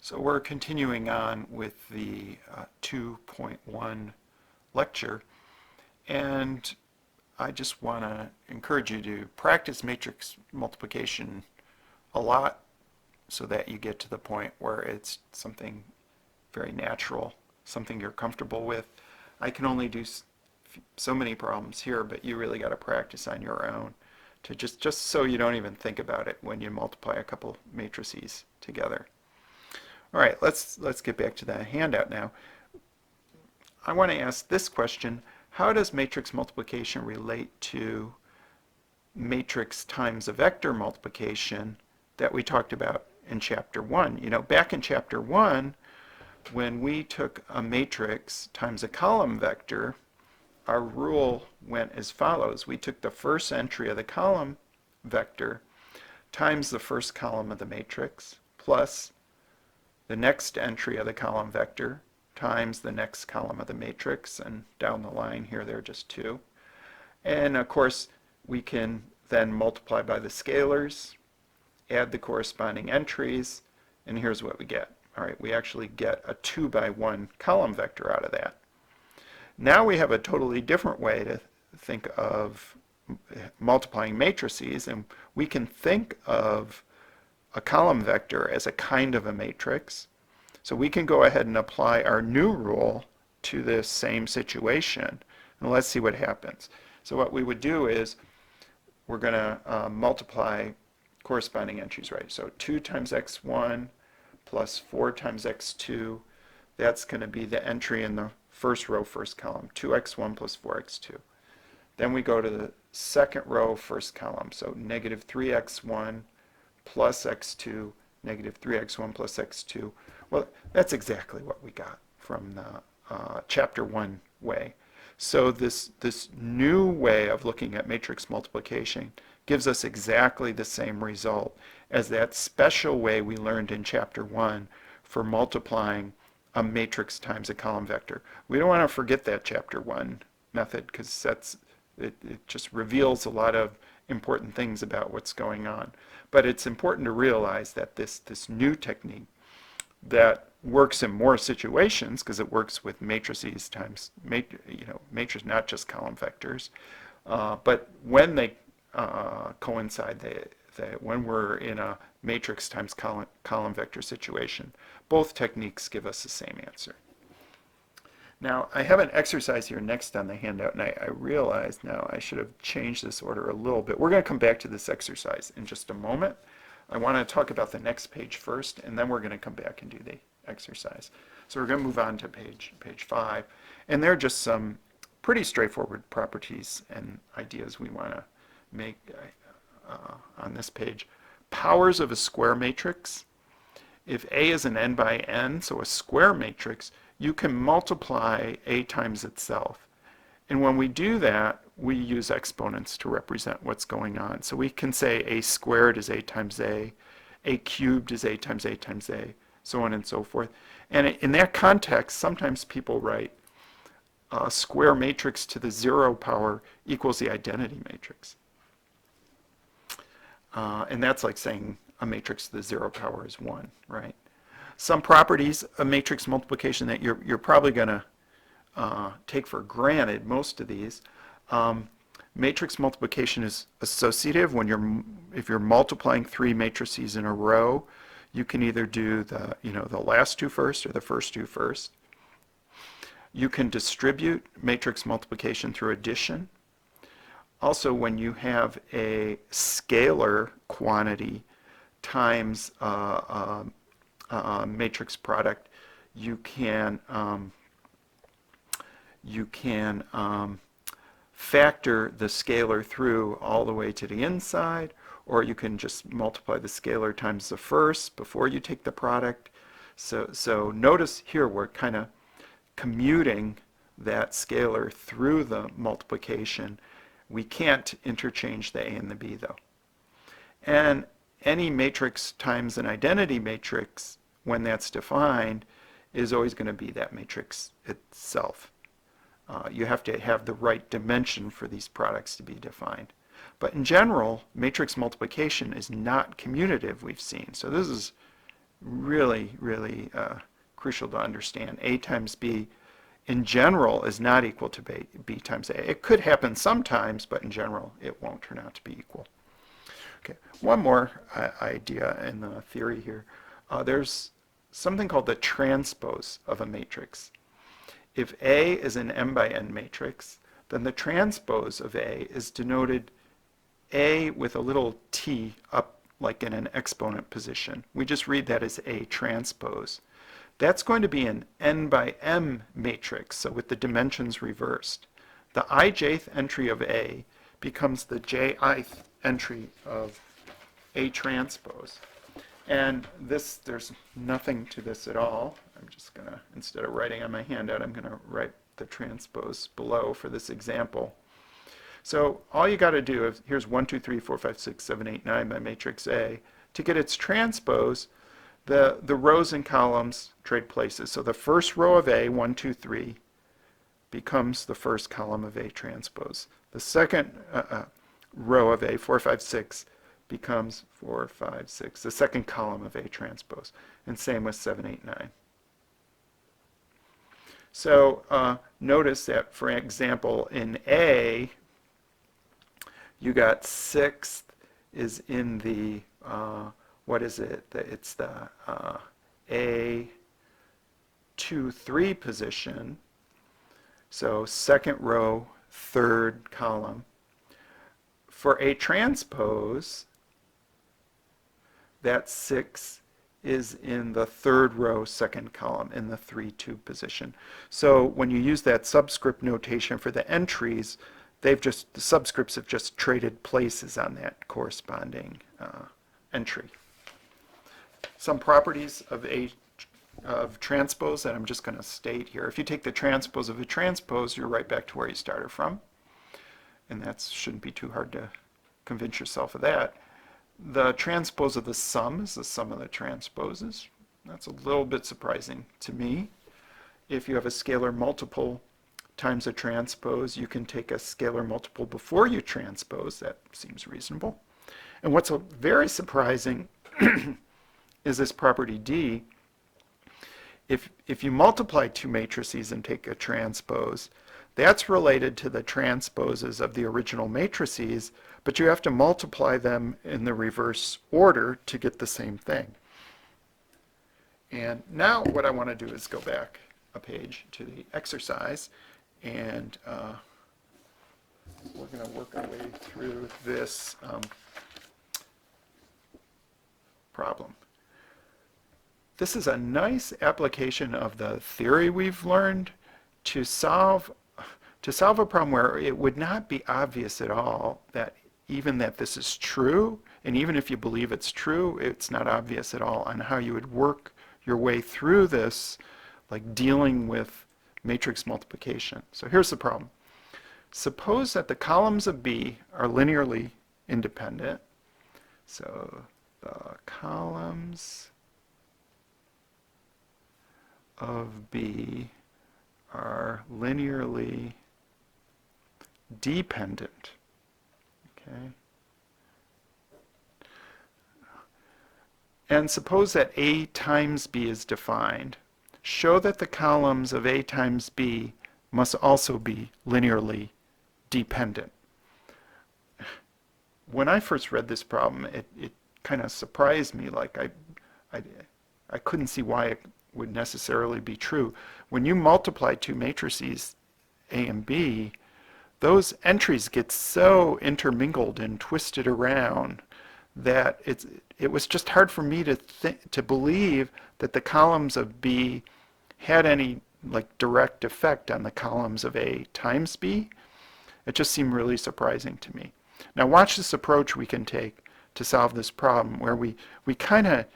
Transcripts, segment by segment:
So we're continuing on with the 2.1 lecture, and I just want to encourage you to practice matrix multiplication a lot so that you get to the point where it's something very natural, something you're comfortable with. I can only do so many problems here, but you really got to practice on your own to just so you don't even think about it when you multiply a couple matrices together. All right, let's get back to the handout now. I want to ask this question: how does matrix multiplication relate to matrix times a vector multiplication that we talked about in chapter 1? You know, back in chapter 1, when we took a matrix times a column vector, our rule went as follows. We took the first entry of the column vector times the first column of the matrix plus the next entry of the column vector times the next column of the matrix, and down the line here they're just 2. And of course we can then multiply by the scalars, add the corresponding entries, and here's what we get. All right, we actually get a 2 by 1 column vector out of that. Now we have a totally different way to think of multiplying matrices, and we can think of a column vector as a kind of a matrix. So we can go ahead and apply our new rule to this same situation, and let's see what happens. So what we would do is we're going to multiply corresponding entries, right? So 2 times x1 plus 4 times x2, that's going to be the entry in the first row, first column, 2x1 plus 4x2. Then we go to the second row, first column, so negative 3x1 plus x2, negative 3x1 plus x2. Well, that's exactly what we got from the chapter 1 way. So this new way of looking at matrix multiplication gives us exactly the same result as that special way we learned in chapter 1 for multiplying a matrix times a column vector. We don't want to forget that chapter 1 method, because it just reveals a lot of important things about what's going on. But it's important to realize that this new technique that works in more situations, because it works with matrices times, matrices, not just column vectors, but when they coincide, when we're in a matrix times column vector situation, both techniques give us the same answer. Now, I have an exercise here next on the handout, and I realize now I should have changed this order a little bit. We're going to come back to this exercise in just a moment. I want to talk about the next page first, and then we're going to come back and do the exercise. So we're going to move on to page 5, and there are just some pretty straightforward properties and ideas we want to make on this page. Powers of a square matrix. If A is an n by n, so a square matrix, you can multiply A times itself. And when we do that, we use exponents to represent what's going on. So we can say A squared is A times A cubed is A times A times A, so on and so forth. And in that context, sometimes people write a square matrix to the 0 power equals the identity matrix. And that's like saying a matrix to the 0 power is 1, right? Some properties of matrix multiplication that you're probably going to take for granted, most of these. Matrix multiplication is associative. If you're multiplying 3 matrices in a row, you can either do the last 2 first or the first 2 first. You can distribute matrix multiplication through addition. Also, when you have a scalar quantity times matrix product, you can factor the scalar through all the way to the inside, or you can just multiply the scalar times the first before you take the product. So notice here we're kind of commuting that scalar through the multiplication. We can't interchange the A and the B though. And any matrix times an identity matrix, when that's defined, is always going to be that matrix itself. You have to have the right dimension for these products to be defined. But in general, matrix multiplication is not commutative, we've seen. So this is really, really crucial to understand. A times B in general is not equal to B times A. It could happen sometimes, but in general it won't turn out to be equal. Okay, one more idea in the theory here. There's something called the transpose of a matrix. If A is an m by n matrix, then the transpose of A is denoted A with a little t up like in an exponent position. We just read that as A transpose. That's going to be an n by m matrix, so with the dimensions reversed. The ijth entry of A becomes the jith entry of A transpose. And this, there's nothing to this at all. I'm just going to, instead of writing on my handout, I'm going to write the transpose below for this example. So all you got to do is, here's 1, 2, 3, 4, 5, 6, 7, 8, 9 by matrix A. To get its transpose, the rows and columns trade places. So the first row of A, 1, 2, 3, becomes the first column of A transpose. The second row of A, 4, 5, 6, becomes 4, 5, 6, the second column of A transpose. And same with 7, 8, 9. So notice that, for example, in A, you got 6th is in the, what is it? It's the A 2, 3 position. So second row, third column. For A transpose, that 6 is in the third row, second column, in the 3, 2 position. So when you use that subscript notation for the entries, the subscripts have just traded places on that corresponding entry. Some properties of transpose that I'm just going to state here. If you take the transpose of a transpose, you're right back to where you started from. And that shouldn't be too hard to convince yourself of that. The transpose of the sum is the sum of the transposes. That's a little bit surprising to me. If you have a scalar multiple times a transpose, you can take a scalar multiple before you transpose. That seems reasonable. And what's very surprising is this property D. If you multiply two matrices and take a transpose, that's related to the transposes of the original matrices, but you have to multiply them in the reverse order to get the same thing. And now what I want to do is go back a page to the exercise, and we're going to work our way through this problem. This is a nice application of the theory we've learned to solve a problem where it would not be obvious at all that even that this is true, and even if you believe it's true, it's not obvious at all on how you would work your way through this, like dealing with matrix multiplication. So here's the problem. Suppose that the columns of B are linearly independent. So the columns of B are linearly dependent. Okay. And suppose that A times B is defined. Show that the columns of A times B must also be linearly dependent. When I first read this problem, it kind of surprised me. Like I couldn't see why it would necessarily be true. When you multiply two matrices, A and B, those entries get so intermingled and twisted around that it was just hard for me to believe that the columns of B had any like direct effect on the columns of A times B. It just seemed really surprising to me. Now watch this approach we can take to solve this problem, where we kind of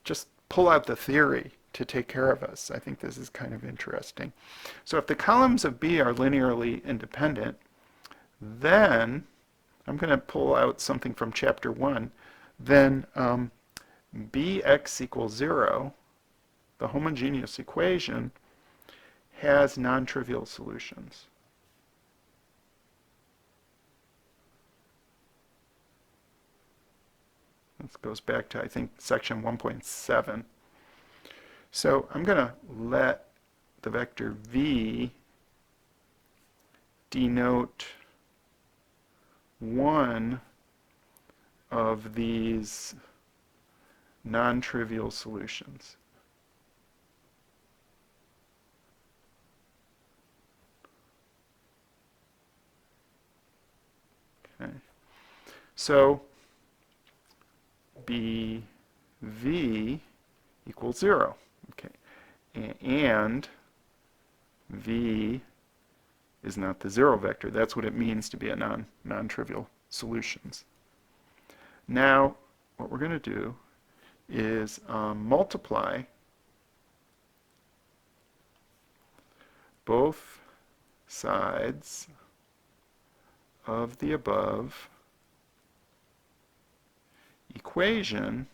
just pull out the theory to take care of us. I think this is kind of interesting. So if the columns of B are linearly independent, then I'm going to pull out something from chapter 1. Then Bx equals 0, the homogeneous equation, has non-trivial solutions. This goes back to, I think, section 1.7. So I'm going to let the vector v denote one of these non-trivial solutions. Okay. So BV equals 0. Okay. And V is not the 0 vector. That's what it means to be a non-trivial solutions. Now, what we're going to do is multiply both sides of the above equation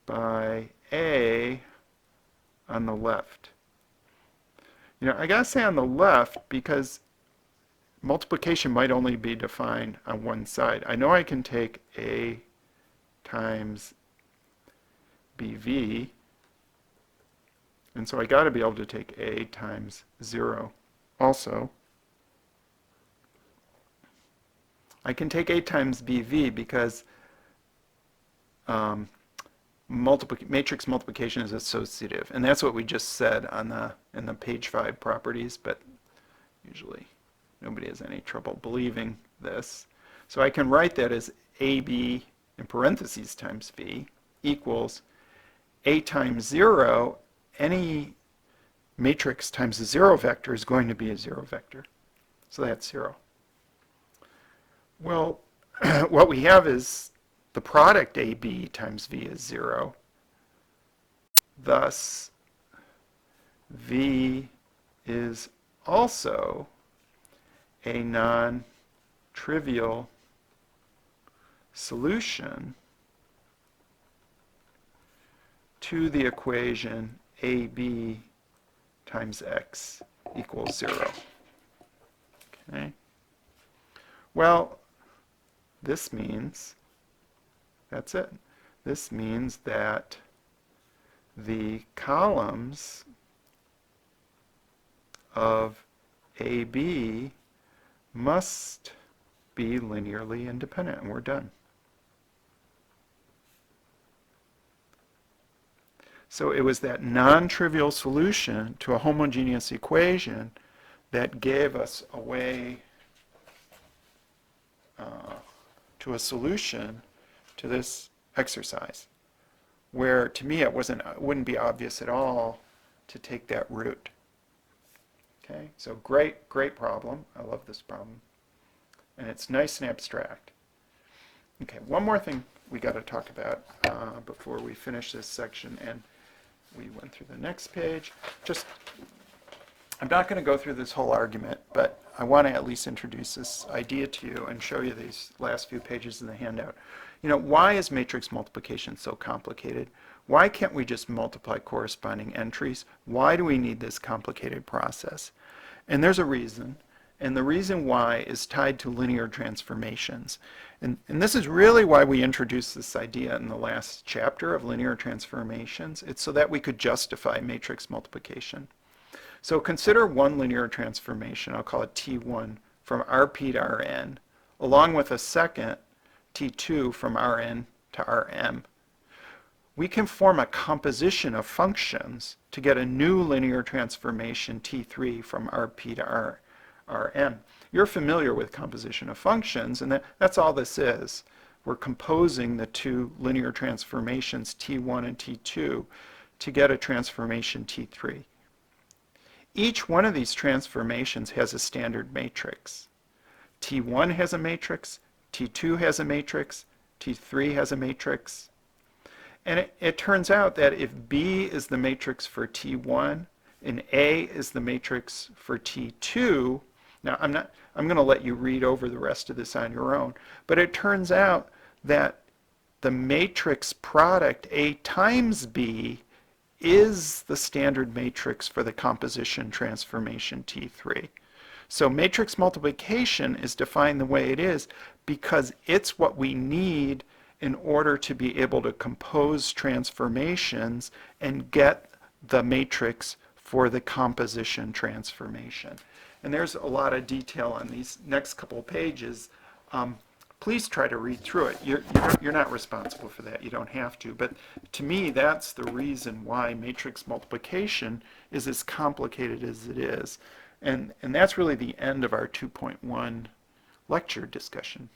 by A on the left. You know, I gotta say on the left because multiplication might only be defined on one side. I know I can take A times BV, and so I got to be able to take A times 0 also. I can take A times BV because matrix multiplication is associative, and that's what we just said on in the page 5 properties, but usually nobody has any trouble believing this. So I can write that as AB in parentheses times V equals A times 0. Any matrix times a 0 vector is going to be a 0 vector. So that's 0. Well, what we have is the product AB times V is 0. Thus, V is also a non-trivial solution to the equation AB times X equals 0. Okay. Well, this means, that's it. This means that the columns of AB must be linearly independent, and we're done. So it was that non-trivial solution to a homogeneous equation that gave us a way to a solution to this exercise, where to me it wouldn't be obvious at all to take that route. Okay, so great problem. I love this problem, and it's nice and abstract. Okay, one more thing we got to talk about before we finish this section, and we went through the next page. I'm not going to go through this whole argument, but I want to at least introduce this idea to you and show you these last few pages in the handout. You know, why is matrix multiplication so complicated? Why can't we just multiply corresponding entries? Why do we need this complicated process? And there's a reason, and the reason why is tied to linear transformations. And this is really why we introduced this idea in the last chapter of linear transformations. It's so that we could justify matrix multiplication. So consider one linear transformation, I'll call it T1, from Rp to Rn, along with a second T2 from Rn to Rm. We can form a composition of functions to get a new linear transformation T3 from Rp to Rm. You're familiar with composition of functions, and that's all this is. We're composing the two linear transformations T1 and T2 to get a transformation T3. Each one of these transformations has a standard matrix. T1 has a matrix, T2 has a matrix, T3 has a matrix. And it turns out that if B is the matrix for T1 and A is the matrix for T2, now I'm going to let you read over the rest of this on your own, but it turns out that the matrix product A times B is the standard matrix for the composition transformation T3. So matrix multiplication is defined the way it is because it's what we need in order to be able to compose transformations and get the matrix for the composition transformation. And there's a lot of detail on these next couple of pages. Please try to read through it. You're not responsible for that. You don't have to. But to me, that's the reason why matrix multiplication is as complicated as it is. And that's really the end of our 2.1 lecture discussion.